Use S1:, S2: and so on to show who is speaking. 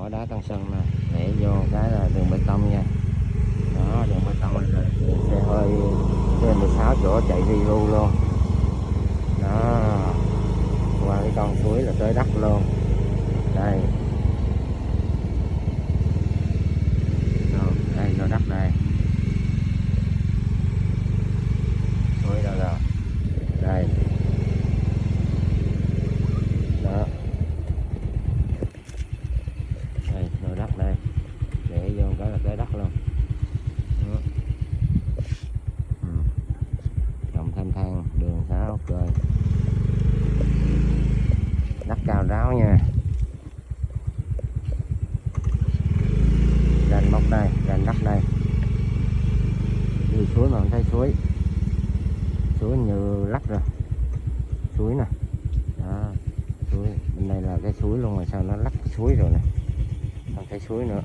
S1: mỏ đá Tân Sơn nè, để vô cái là đường bê tông nha. Đó, đường bê tông này là xe hơi C16 chỗ chạy vi ru luôn. Đó, qua cái con suối là tới đất luôn. Đây, rồi, đây vô đất đây, suối đâu rồi, đây, đó, đây vô đất đây, để vô cái là tới đất luôn. Đó. Trồng thanh thang đường xá ok, đất cao ráo nha. Ranh móc đây, ranh đất đây, đi suối mà không thấy suối, suối như lắc rồi, suối nè, đó, suối bên đây là cái suối luôn, mà sao nó lắc suối rồi nè, không thấy suối nữa.